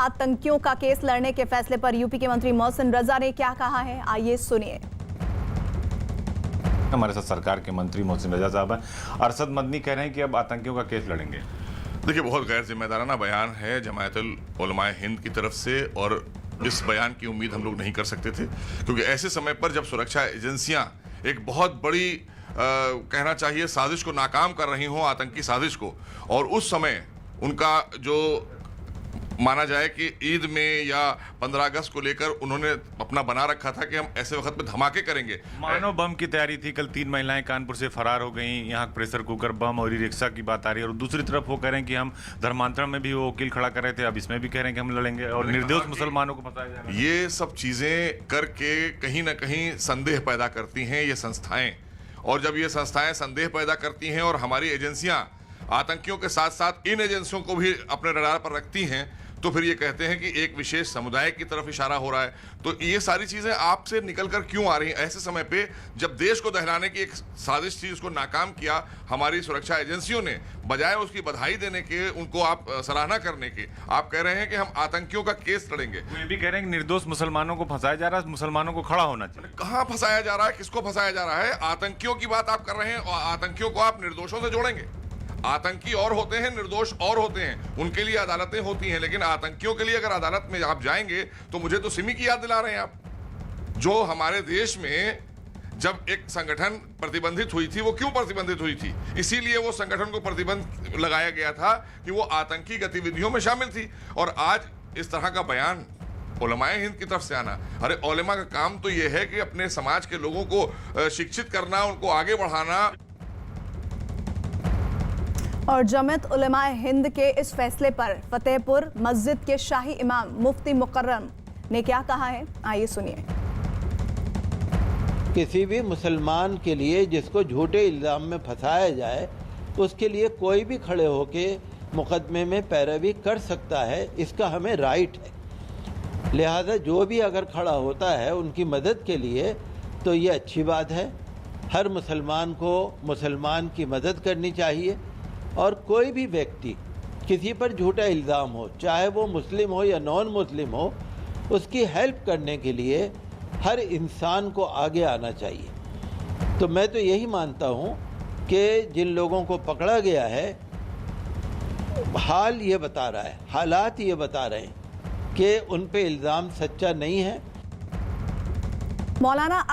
आतंकियों का केस लड़ने के फैसले पर यूपी के मंत्री मोहसिन रजा ने क्या कहा है, आइए सुनिए। हमारे साथ सरकार के मंत्री मोहसिन रजा साहब हैं। अरशद मदनी कह रहे हैं कि अब आतंकियों का केस लड़ेंगे। देखिए, बहुत गैर जिम्मेदाराना बयान है जमायतुल उलमा हिंद की तरफ से, और इस बयान की उम्मीद हम लोग नहीं कर सकते थे, क्योंकि ऐसे समय पर जब सुरक्षा एजेंसियां एक बहुत बड़ी कहना चाहिए साजिश को नाकाम कर रही हों, आतंकी साजिश को, और उस समय उनका जो माना जाए कि ईद में या 15 अगस्त को लेकर उन्होंने अपना बना रखा था कि हम ऐसे वक्त में धमाके करेंगे। मानव बम की तैयारी थी। कल 3 महिलाएं कानपुर से फरार हो गई। यहाँ प्रेशर कुकर बम और ई रिक्शा की बात आ रही है, और दूसरी तरफ वो कह रहे हैं कि हम धर्मांतरण में भी वो वकील खड़ा कर रहे थे, अब इसमें भी कह रहे हैं कि हम लड़ेंगे और निर्दोष मुसलमानों को फंसाया जा रहा है। ये सब चीजें करके कहीं ना कहीं संदेह पैदा करती हैं ये संस्थाएं, और जब ये संस्थाएं संदेह पैदा करती हैं और हमारी एजेंसियां आतंकियों के साथ साथ इन एजेंसियों को भी अपने रडार पर रखती हैं, तो फिर ये कहते हैं कि एक विशेष समुदाय की तरफ इशारा हो रहा है। तो ये सारी चीजें आपसे निकलकर क्यों आ रही हैं ऐसे समय पे, जब देश को दहलाने की एक साजिश थी, उसको नाकाम किया हमारी सुरक्षा एजेंसियों ने। बजाय उसकी बधाई देने के, उनको आप सराहना करने के, आप कह रहे हैं कि हम आतंकियों का केस लड़ेंगे। वो ये भी कह रहे हैं कि निर्दोष मुसलमानों को फंसाया जा रहा है, मुसलमानों को खड़ा होना चाहिए। कहाँ फंसाया जा रहा है, किसको फंसाया जा रहा है? आतंकियों की बात आप कर रहे हैं, और आतंकियों को आप निर्दोषों से जोड़ेंगे। आतंकी और होते हैं, निर्दोष और होते हैं, उनके लिए अदालतें होती हैं, लेकिन आतंकियों के लिए अगर अदालत में आप जाएंगे तो मुझे तो सिमी की याद दिला रहे हैं आप। जो हमारे देश में जब एक संगठन प्रतिबंधित हुई थी, वो क्यों प्रतिबंधित हुई थी? इसीलिए वो संगठन को प्रतिबंध लगाया गया था कि वो आतंकी गतिविधियों में शामिल थी। और आज इस तरह का बयान उलमाए हिंद की तरफ से आना, अरे उलमा का काम तो ये है कि अपने समाज के लोगों को शिक्षित करना, उनको आगे बढ़ाना। और जमात उलमाए हिंद के इस फैसले पर फतेहपुर मस्जिद के शाही इमाम मुफ्ती मुकर्रम ने क्या कहा है, आइए सुनिए। किसी भी मुसलमान के लिए जिसको झूठे इल्ज़ाम में फंसाया जाए, उसके लिए कोई भी खड़े होके मुकदमे में पैरवी कर सकता है, इसका हमें राइट है। लिहाजा जो भी अगर खड़ा होता है उनकी मदद के लिए, तो ये अच्छी बात है। हर मुसलमान को मुसलमान की मदद करनी चाहिए, और कोई भी व्यक्ति किसी पर झूठा इल्ज़ाम हो, चाहे वो मुस्लिम हो या नॉन मुस्लिम हो, उसकी हेल्प करने के लिए हर इंसान को आगे आना चाहिए। तो मैं तो यही मानता हूँ कि जिन लोगों को पकड़ा गया है, हाल ये बता रहा है, हालात ये बता रहे हैं कि उन पे इल्ज़ाम सच्चा नहीं है। मौलाना